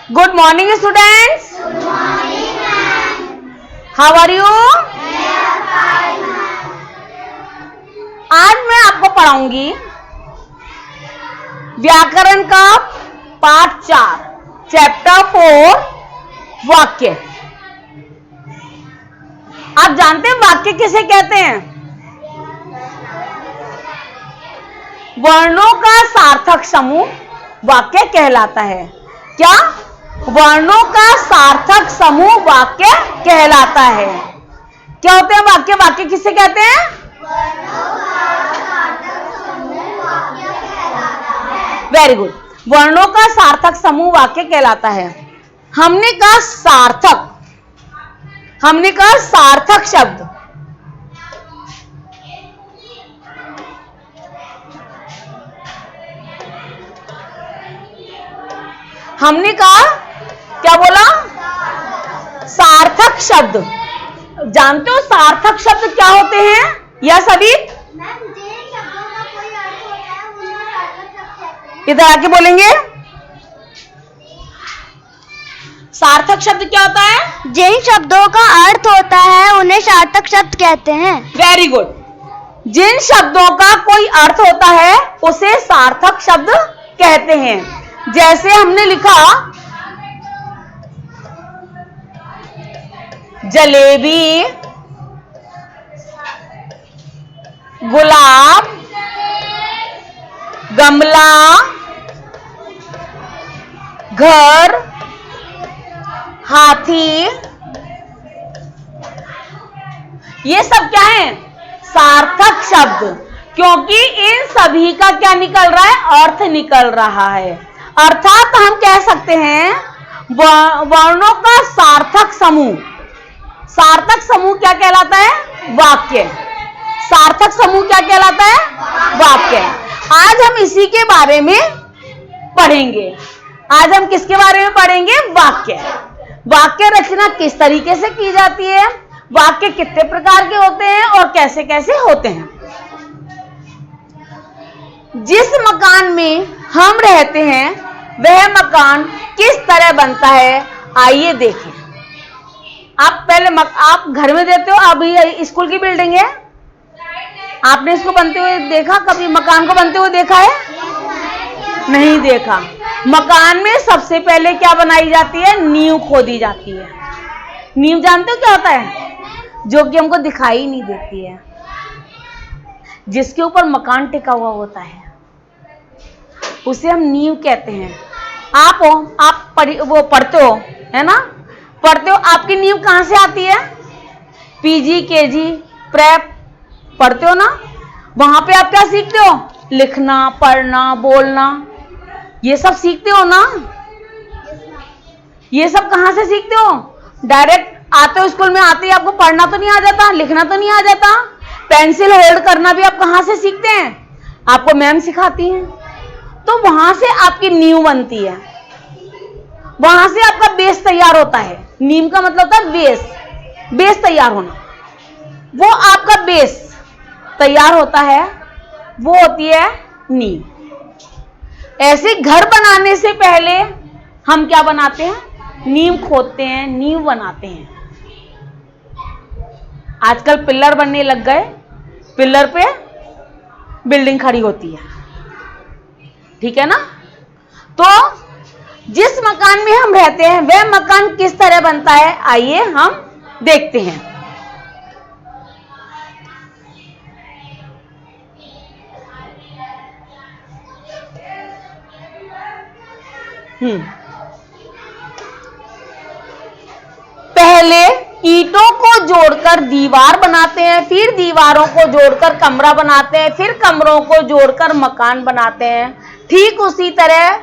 Good morning, students. Good morning, ma'am. How are you? आज मैं आपको पढ़ाऊंगी व्याकरण का पाठ 4 चैप्टर 4 वाक्य। आप जानते हैं वाक्य किसे कहते हैं? वर्णों का सार्थक समूह वाक्य कहलाता है। क्या? वर्णों का सार्थक समूह वाक्य कहलाता है। क्या होते हैं वाक्य? वाक्य किसे कहते हैं? Very good. वर्णों का सार्थक समूह वाक्य कहलाता है। हमने कहा सार्थक शब्द। हमने कहा क्या बोला? सार्थक शब्द। जानते हो सार्थक शब्द क्या होते हैं? या सभी इधर आके बोलेंगे। सार्थक शब्द क्या होता है? जिन शब्दों का अर्थ होता है उन्हें सार्थक शब्द कहते हैं। Very good. जिन शब्दों का कोई अर्थ होता है उसे सार्थक शब्द कहते हैं। जैसे हमने लिखा जलेबी, गुलाब, गमला, घर, हाथी, ये सब क्या है? सार्थक शब्द। क्योंकि इन सभी का क्या निकल रहा है? अर्थ निकल रहा है। अर्थात हम कह सकते हैं वर्णों का सार्थक समूह। सार्थक समूह क्या कहलाता है? वाक्य। सार्थक समूह क्या कहलाता है? वाक्य। आज हम इसी के बारे में पढ़ेंगे। आज हम किसके बारे में पढ़ेंगे? वाक्य। वाक्य रचना किस तरीके से की जाती है, वाक्य कितने प्रकार के होते हैं और कैसे कैसे होते हैं। जिस मकान में हम रहते हैं वह मकान किस तरह बनता है, आइए देखें। आप पहले आप घर में रहते हो, अभी स्कूल की बिल्डिंग है, आपने इसको बनते हुए देखा? कभी मकान को बनते हुए देखा है? नहीं देखा। मकान में सबसे पहले क्या बनाई जाती है? नींव खोदी जाती है। नींव जानते हो क्या होता है? जो कि हमको दिखाई नहीं देती है, जिसके ऊपर मकान टिका हुआ होता है, उसे हम नींव कहते हैं। आप वो पढ़ते हो, है ना? पढ़ते हो। आपकी नींव कहां से आती है? पीजी, केजी, प्रेप पढ़ते हो ना? वहां पे आप क्या सीखते हो? लिखना, पढ़ना, बोलना, ये सब सीखते हो ना? ये सब कहां से सीखते हो? डायरेक्ट आते हो स्कूल में, आते ही आपको पढ़ना तो नहीं आ जाता, लिखना तो नहीं आ जाता, पेंसिल होल्ड करना भी आप कहां से सीखते हैं? आपको मैम सिखाती हैं। तो वहां से आपकी नींव बनती है, वहां से आपका बेस तैयार होता है। नींव का मतलब होता है बेस, बेस तैयार होना। वो आपका बेस तैयार होता है, वो होती है नींव। ऐसे घर बनाने से पहले हम क्या बनाते हैं? नींव खोदते हैं, नींव बनाते हैं। आजकल पिलर बनने लग गए, पिलर पे बिल्डिंग खड़ी होती है, ठीक है ना? तो जिस मकान में हम रहते हैं वह मकान किस तरह बनता है, आइए हम देखते हैं। पहले ईंटों को जोड़कर दीवार बनाते हैं, फिर दीवारों को जोड़कर कमरा बनाते हैं, फिर कमरों को जोड़कर मकान बनाते हैं। ठीक उसी तरह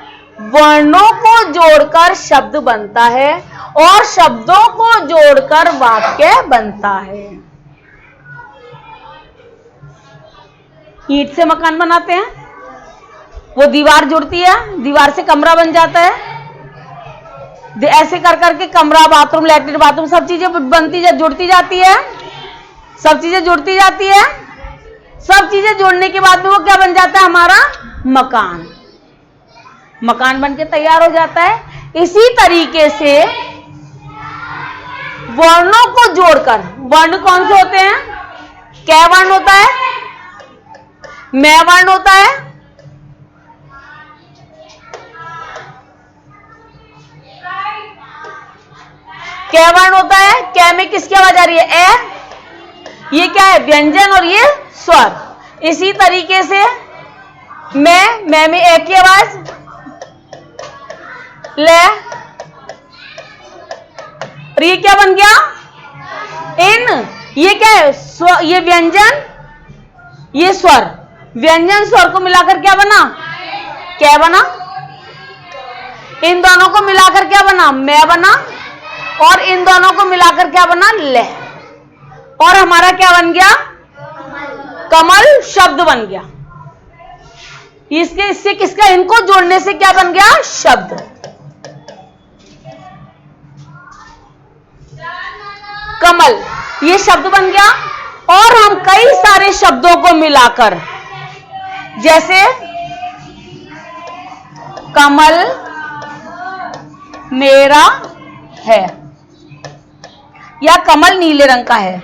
वर्णों को जोड़कर शब्द बनता है और शब्दों को जोड़कर वाक्य बनता है। ईंट से मकान बनाते हैं, वो दीवार जुड़ती है, दीवार से कमरा बन जाता है। ऐसे कर करके कमरा, बाथरूम, लैट्रिन, बाथरूम सब चीजें बनती जुड़ती जाती है, सब चीजें जुड़ती जाती है। सब चीजें जोड़ने के बाद में वो क्या बन जाता है? हमारा मकान। मकान बनके तैयार हो जाता है। इसी तरीके से वर्णों को जोड़कर, वर्ण कौन से होते हैं? कै वर्ण होता है, मैं वर्ण होता है, कै वर्ण होता है। कै में किसकी आवाज आ रही है? ए। ये क्या है? व्यंजन और ये स्वर। इसी तरीके से मैं में ए की आवाज, ले, और ये क्या बन गया? इन। ये क्या है? ये व्यंजन, ये स्वर। व्यंजन स्वर को मिलाकर क्या बना? क्या बना? इन दोनों को मिलाकर क्या बना? मैं बना। और इन दोनों को मिलाकर क्या बना? ले। और हमारा क्या बन गया? कमल शब्द बन गया। इससे किसका? इनको जोड़ने से क्या बन गया? शब्द। कमल, ये शब्द बन गया। और हम कई सारे शब्दों को मिलाकर, जैसे कमल मेरा है, या कमल नीले रंग का है।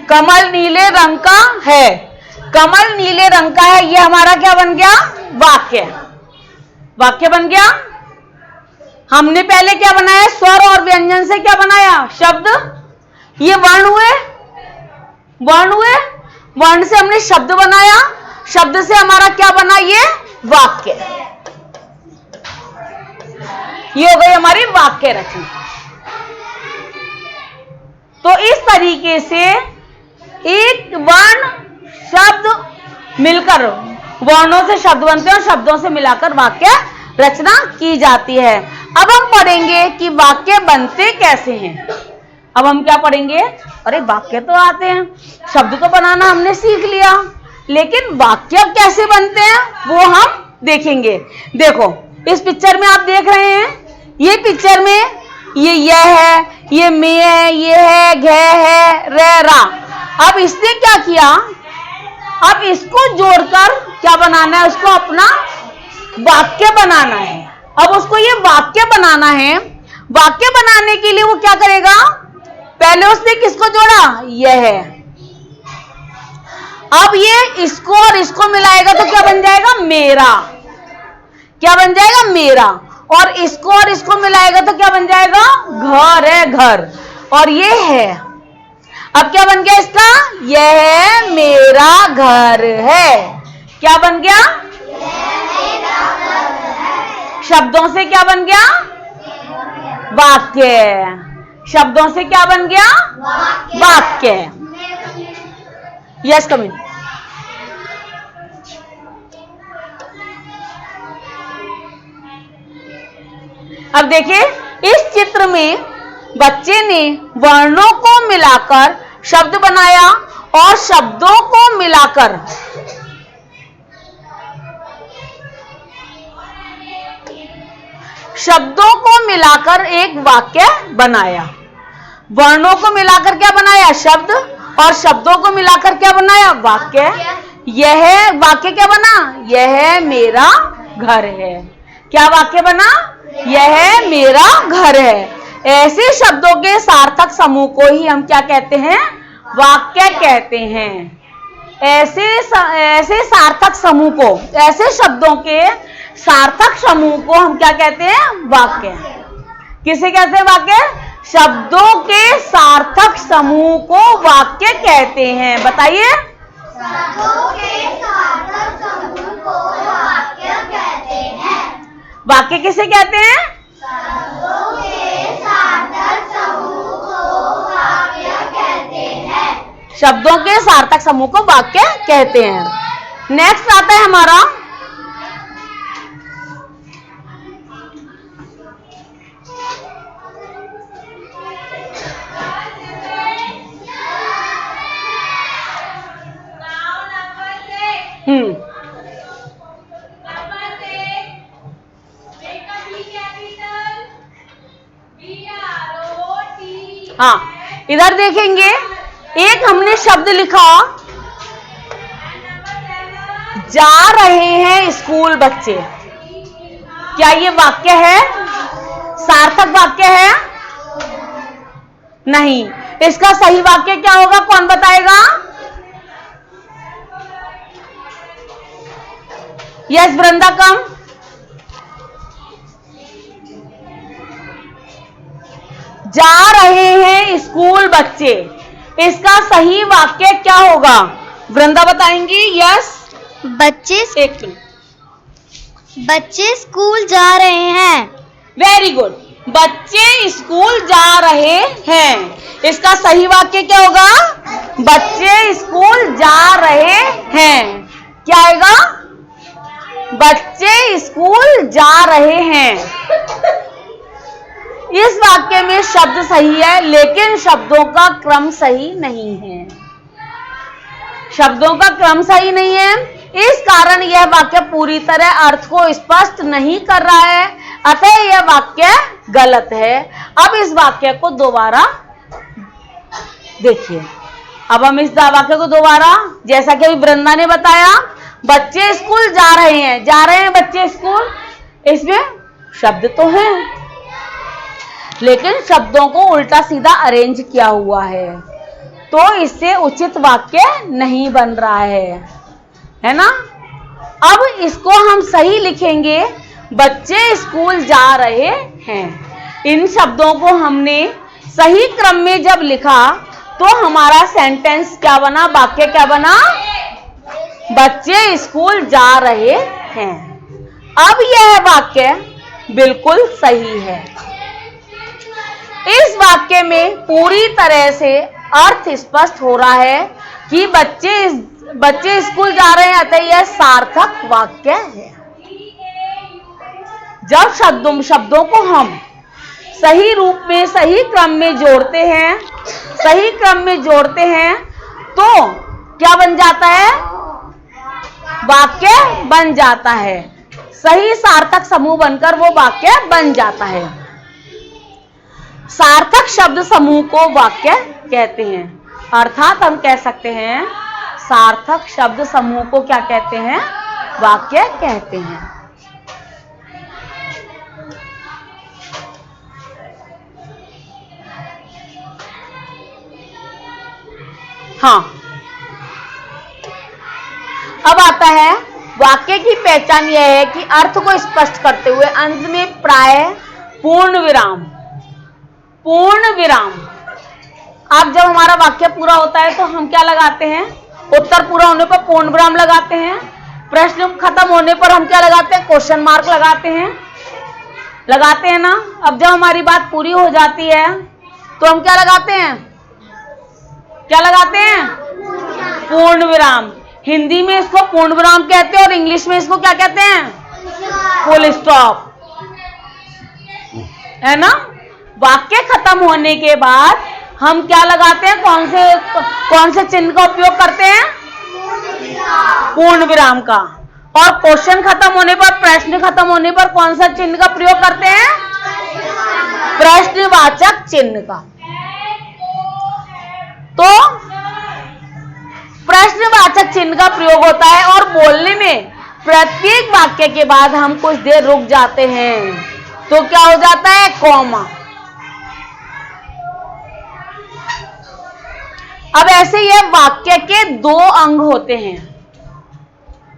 कमल नीले रंग का है, कमल नीले रंग का है। ये हमारा क्या बन गया? वाक्य। वाक्य बन गया। हमने पहले क्या बनाया? स्वर और व्यंजन से क्या बनाया? शब्द। ये वर्ण हुए, वर्ण हुए, वर्ण से हमने शब्द बनाया, शब्द से हमारा क्या बना? ये वाक्य। ये हो गई हमारी वाक्य रचना। तो इस तरीके से एक वर्ण शब्द मिलकर वर्णों से शब्द बनते हैं और शब्दों से मिलाकर वाक्य रचना की जाती है। अब हम पढ़ेंगे कि वाक्य बनते कैसे हैं। अब हम क्या पढ़ेंगे? अरे वाक्य तो आते हैं, शब्द तो बनाना हमने सीख लिया, लेकिन वाक्य कैसे बनते हैं वो हम देखेंगे। देखो इस पिक्चर में आप देख रहे हैं, ये पिक्चर में ये यह है, ये मैं है, ये है, घ है, रे, रा। अब इसने क्या किया? अब इसको जोड़कर क्या बनाना है? उसको अपना वाक्य बनाना है। अब उसको ये वाक्य बनाना है। वाक्य बनाने के लिए वो क्या करेगा? पहले उसने किसको जोड़ा? यह है। अब ये इसको और इसको मिलाएगा तो क्या बन जाएगा? मेरा। क्या बन जाएगा? मेरा। और इसको और इसको मिलाएगा तो क्या बन जाएगा? घर है, घर। और ये है, अब क्या बन गया इसका? यह मेरा घर है। क्या बन गया? शब्दों से क्या बन गया? वाक्य। शब्दों से क्या बन गया? वाक्य। Yes coming. अब देखिए इस चित्र में बच्चे ने वर्णों को मिलाकर शब्द बनाया और शब्दों को मिलाकर एक वाक्य बनाया। वर्णों को मिलाकर क्या बनाया? शब्द। और शब्दों को मिलाकर क्या बनाया? वाक्य। यह वाक्य क्या बना? यह मेरा घर है। क्या वाक्य बना? यह मेरा घर है। ऐसे शब्दों के सार्थक समूह को ही हम क्या कहते हैं? वाक्य कहते हैं। ऐसे सार्थक समूह को, ऐसे शब्दों के सार्थक समूह को हम क्या कहते हैं? वाक्य। किसे कहते हैं? वाक्य। शब्दों के सार्थक समूह को वाक्य कहते हैं। बताइए। शब्दों के सार्थक समूह को वाक्य कहते हैं। वाक्य किसे कहते हैं? शब्दों के सार्थक समूह को वाक्य कहते हैं। शब्दों के सार्थक समूह को वाक्य कहते हैं। नेक्स्ट आता है हमारा हाँ, इधर देखेंगे, एक हमने शब्द लिखा, जा रहे हैं स्कूल बच्चे। क्या ये वाक्य है? सार्थक वाक्य है? नहीं। इसका सही वाक्य क्या होगा? कौन बताएगा? यस वृंदा कम। जा रहे हैं स्कूल बच्चे, इसका सही वाक्य क्या होगा? वृंदा बताएंगी। यस। बच्चे एक मिनट। बच्चे स्कूल जा रहे हैं। Very good. बच्चे स्कूल जा रहे हैं, इसका सही वाक्य क्या होगा? बच्चे स्कूल जा रहे हैं। क्या आएगा? बच्चे स्कूल जा रहे हैं। इस वाक्य में शब्द सही है, लेकिन शब्दों का क्रम सही नहीं है। शब्दों का क्रम सही नहीं है, इस कारण यह वाक्य पूरी तरह अर्थ को स्पष्ट नहीं कर रहा है, अतः यह वाक्य गलत है। अब इस वाक्य को दोबारा देखिए। अब हम इस वाक्य को दोबारा, जैसा कि अभी वृंदा ने बताया, बच्चे स्कूल जा रहे हैं बच्चे स्कूल, इसमें शब्द तो है, लेकिन शब्दों को उल्टा सीधा अरेंज किया हुआ है, तो इससे उचित वाक्य नहीं बन रहा है ना। अब इसको हम सही लिखेंगे, बच्चे स्कूल जा रहे हैं। इन शब्दों को हमने सही क्रम में जब लिखा तो हमारा सेंटेंस क्या बना? वाक्य क्या बना? बच्चे स्कूल जा रहे हैं। अब यह वाक्य बिल्कुल सही है। इस वाक्य में पूरी तरह से अर्थ स्पष्ट हो रहा है कि बच्चे स्कूल जा रहे हैं, अतः यह सार्थक वाक्य है। जब शब्दों को हम सही रूप में, सही क्रम में जोड़ते हैं, तो क्या बन जाता है? वाक्य बन जाता है। सही सार्थक समूह बनकर वो वाक्य बन जाता है। सार्थक शब्द समूह को वाक्य कहते हैं। अर्थात हम कह सकते हैं सार्थक शब्द समूह को क्या कहते हैं? वाक्य कहते हैं। हाँ, अब आता है वाक्य की पहचान यह है कि अर्थ को स्पष्ट करते हुए अंत में प्राय पूर्ण विराम। अब जब हमारा वाक्य पूरा होता है तो हम क्या लगाते हैं? उत्तर पूरा होने पर पूर्ण विराम लगाते हैं। प्रश्न खत्म होने पर हम क्या लगाते हैं? क्वेश्चन मार्क लगाते हैं ना। अब जब हमारी बात पूरी हो जाती है तो हम क्या लगाते हैं? पूर्ण विराम। हिंदी में इसको पूर्ण विराम कहते हैं और इंग्लिश में इसको क्या कहते हैं? फुल स्टॉप, है ना। वाक्य खत्म होने के बाद हम क्या लगाते हैं? कौन से चिन्ह का उपयोग करते हैं? पूर्ण विराम का। और क्वेश्चन खत्म होने पर, प्रश्न खत्म होने पर कौन सा चिन्ह का प्रयोग करते हैं? प्रश्नवाचक चिन्ह का। तो प्रश्नवाचक चिन्ह का प्रयोग होता है और बोलने में प्रत्येक वाक्य के बाद हम कुछ देर रुक जाते हैं, तो क्या हो जाता है? कॉमा। अब ऐसे ये वाक्य के दो अंग होते हैं।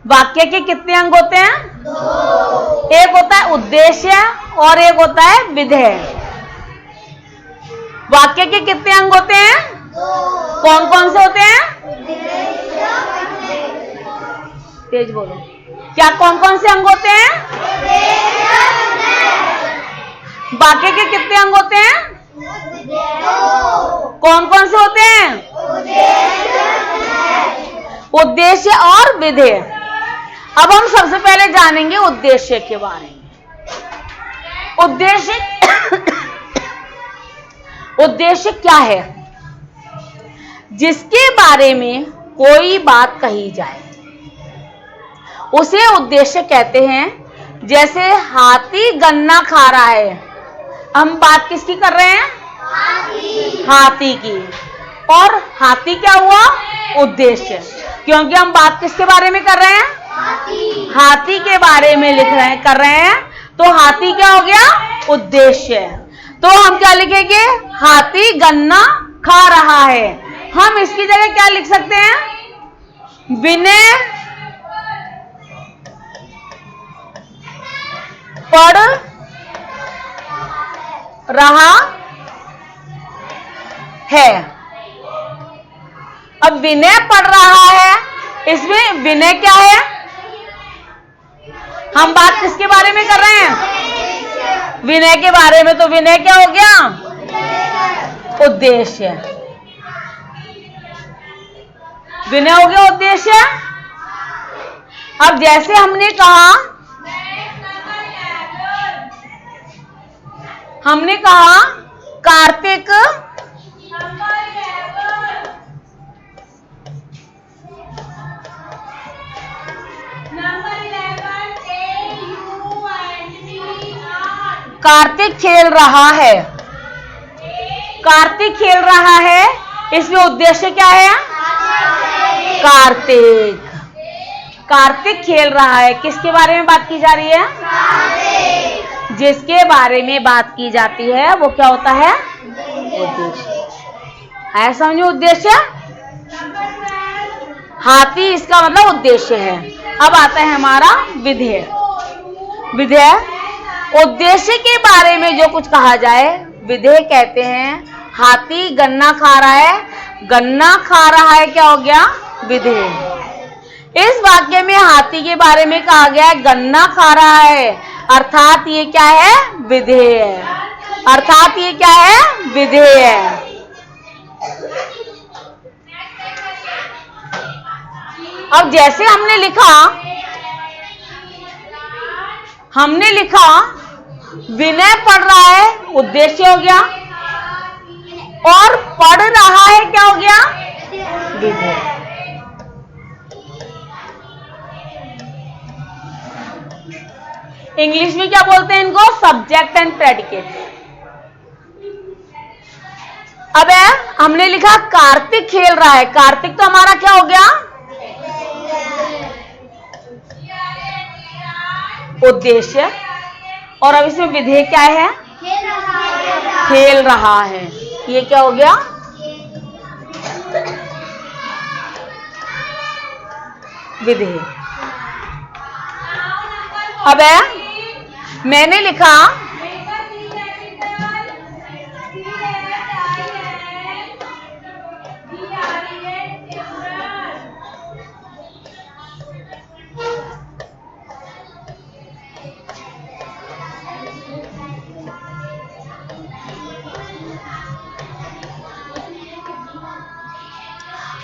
वाक्य के कितने अंग होते हैं? दो। एक होता है उद्देश्य और एक होता है विधेय। वाक्य के कितने अंग होते हैं? दो। कौन कौन से होते हैं? तेज बोलो। क्या कौन कौन से अंग होते हैं? वाक्य के कितने अंग होते हैं? कौन कौन से होते हैं? उद्देश्य और विधेय। अब हम सबसे पहले जानेंगे उद्देश्य के बारे में। उद्देश्य क्या है? जिसके बारे में कोई बात कही जाए उसे उद्देश्य कहते हैं। जैसे हाथी गन्ना खा रहा है, हम बात किसकी कर रहे हैं? हाथी की। और हाथी क्या हुआ? उद्देश्य, क्योंकि हम बात किसके बारे में कर रहे हैं? हाथी के बारे में कर रहे हैं, तो हाथी क्या हो गया? उद्देश्य। तो हम क्या लिखेंगे? हाथी गन्ना खा रहा है। हम इसकी जगह क्या लिख सकते हैं? विनय पढ़ रहा है। अब विनय पढ़ रहा है, इसमें विनय क्या है? हम बात किसके बारे में कर रहे हैं? विनय के बारे में। तो विनय क्या हो गया? उद्देश्य। विनय हो गया उद्देश्य। अब जैसे हमने कहा कार्तिक कार्तिक खेल रहा है। कार्तिक खेल रहा है, इसमें उद्देश्य क्या है? कार्तिक। कार्तिक खेल रहा है, किसके बारे में बात की जा रही है? जिसके बारे में बात की जाती है वो क्या होता है? उद्देश्य। ऐसा समझो, उद्देश्य। हाथी इसका मतलब उद्देश्य है। अब आता है हमारा विधेय। विधेय उद्देश्य के बारे में जो कुछ कहा जाए, विधेय कहते हैं हाथी गन्ना खा रहा है। गन्ना खा रहा है क्या हो गया? विधेय। इस वाक्य में हाथी के बारे में कहा गया है गन्ना खा रहा है, अर्थात ये क्या है? विधेय है। अर्थात ये क्या है? विधेय है। अब जैसे हमने लिखा विनय पढ़ रहा है, उद्देश्य हो गया, और पढ़ रहा है क्या हो गया? विधेय। इंग्लिश में क्या बोलते हैं इनको? Subject and predicate. अब हमने लिखा कार्तिक खेल रहा है। कार्तिक तो हमारा क्या हो गया? उद्देश्य। और अब इसमें विधेय क्या है? खेल रहा है। ये क्या हो गया? विधेय। अब मैंने लिखा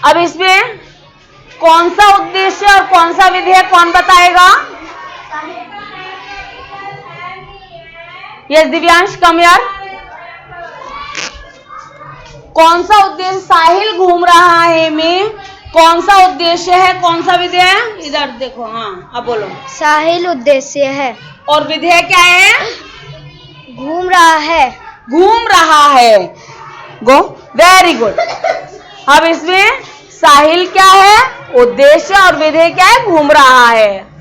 अब इसमें कौन सा उद्देश्य और कौन सा विधेय कौन बताएगा? यस दिव्यांश, कम यार। कौन सा उद्देश्य? साहिल घूम रहा है में कौन सा उद्देश्य है, कौन सा विधेय है? इधर देखो। हाँ, अब बोलो। साहिल उद्देश्य है। और विधेय क्या है? घूम रहा है। घूम रहा है। गो, वेरी गुड। अब इसमें साहिल क्या है? उद्देश्य। और विधेय क्या है? घूम रहा है।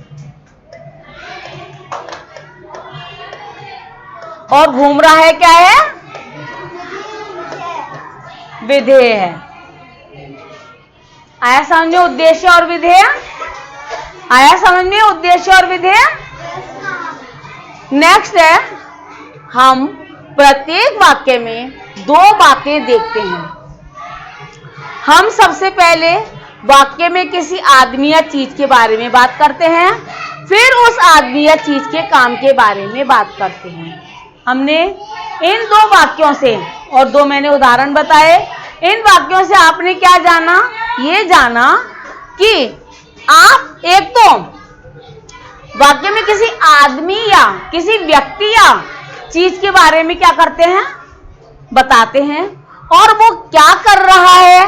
और घूम रहा है क्या है? विधेय है। आया समझ में उद्देश्य और विधेय? आया समझ में उद्देश्य और विधेय? नेक्स्ट है, हम प्रत्येक वाक्य में दो बातें देखते हैं। हम सबसे पहले वाक्य में किसी आदमी या चीज के बारे में बात करते हैं, फिर उस आदमी या चीज के काम के बारे में बात करते हैं। हमने इन दो वाक्यों से, और दो मैंने उदाहरण बताए, इन वाक्यों से आपने क्या जाना? ये जाना कि आप एक तो वाक्य में किसी आदमी या किसी व्यक्ति या चीज के बारे में क्या करते हैं? बताते हैं। और वो क्या कर रहा है,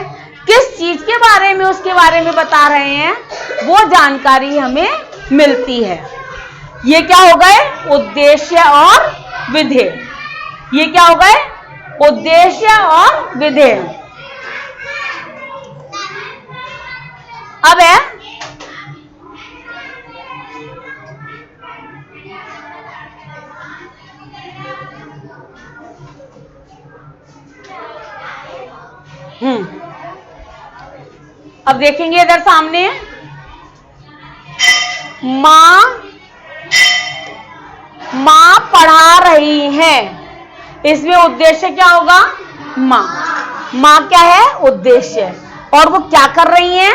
किस चीज के बारे में, उसके बारे में बता रहे हैं, वो जानकारी हमें मिलती है। ये क्या हो गए? उद्देश्य और विधेय। ये क्या हो गए? उद्देश्य और विधेय। अब है अब देखेंगे इधर सामने माँ पढ़ा रही है, इसमें उद्देश्य क्या होगा? माँ क्या है? उद्देश्य। और वो क्या कर रही हैं?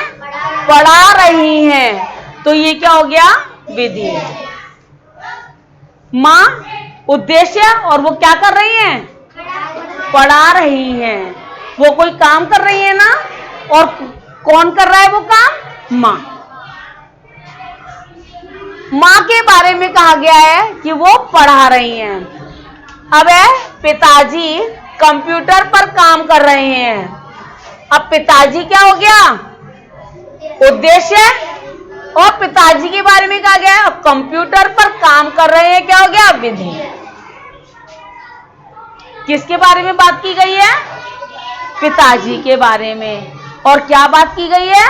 पढ़ा रही हैं, तो ये क्या हो गया? विधि। माँ उद्देश्य और वो क्या कर रही हैं? पढ़ा रही हैं। वो कोई काम कर रही है ना, और कौन कर रहा है वो काम? माँ। माँ के बारे में कहा गया है कि वो पढ़ा रही हैं। अब है पिताजी कंप्यूटर पर काम कर रहे हैं। अब पिताजी क्या हो गया? उद्देश्य। और पिताजी के बारे में कहा गया है अब कंप्यूटर पर काम कर रहे हैं, क्या हो गया? विधि। किसके बारे में बात की गई है? पिताजी के बारे में। और क्या बात की गई है?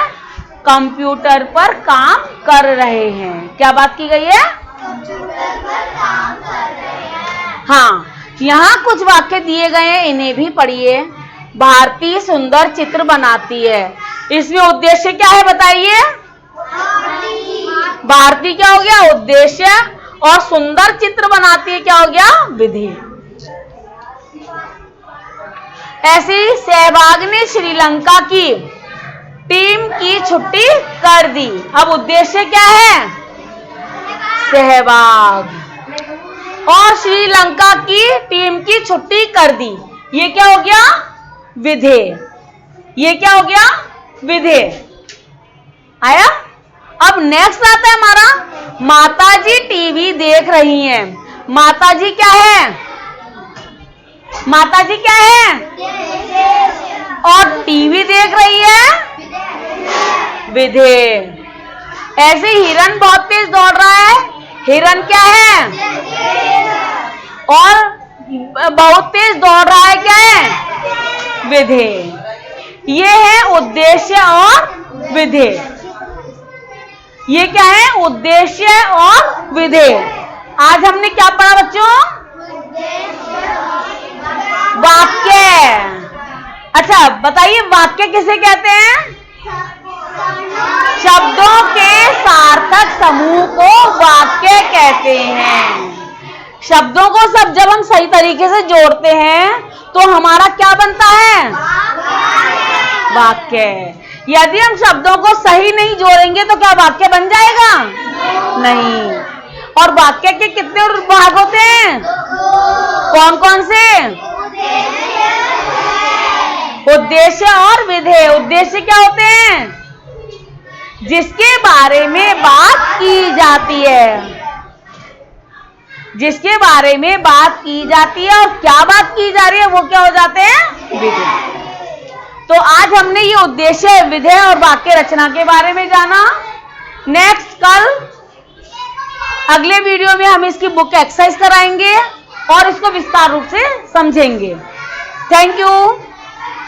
कंप्यूटर पर काम कर रहे हैं। क्या बात की गई है? कंप्यूटर पर काम कर रहे हैं। हाँ, यहाँ कुछ वाक्य दिए गए हैं, इन्हें भी पढ़िए। भारती सुंदर चित्र बनाती है, इसमें उद्देश्य क्या है बताइए? भारती क्या हो गया? उद्देश्य। और सुंदर चित्र बनाती है क्या हो गया? विधि। ऐसे ही सहवाग ने श्रीलंका की टीम की छुट्टी कर दी। अब उद्देश्य क्या है? सहवाग। और श्रीलंका की टीम की छुट्टी कर दी, ये क्या हो गया? विधेय। ये क्या हो गया? विधेय। आया? अब नेक्स्ट आता है हमारा माताजी टीवी देख रही हैं। माताजी क्या है? माताजी क्या है? और टीवी देख रही है? विधेय। ऐसे हिरन बहुत तेज दौड़ रहा है, हिरन क्या है? और बहुत तेज दौड़ रहा है, क्या है? विधेय। ये है उद्देश्य और विधेय। ये क्या है? उद्देश्य और विधेय। आज हमने क्या पढ़ा बच्चों? वाक्य। अच्छा बताइए, वाक्य किसे कहते हैं? शब्दों के सार्थक समूह को वाक्य कहते हैं। शब्दों को सब जब हम सही तरीके से जोड़ते हैं तो हमारा क्या बनता है? वाक्य। यदि हम शब्दों को सही नहीं जोड़ेंगे तो क्या वाक्य बन जाएगा? नहीं। और वाक्य के कितने भाग होते हैं? कौन कौन से? उद्देश्य और विधेय। उद्देश्य क्या होते हैं? जिसके बारे में बात की जाती है, जिसके बारे में बात की जाती है। और क्या बात की जा रही है वो क्या हो जाते हैं? विधेय। तो आज हमने ये उद्देश्य, विधेय और वाक्य रचना के बारे में जाना। नेक्स्ट कल अगले वीडियो में हम इसकी बुक एक्सरसाइज कराएंगे और इसको विस्तार रूप से समझेंगे। Thank you.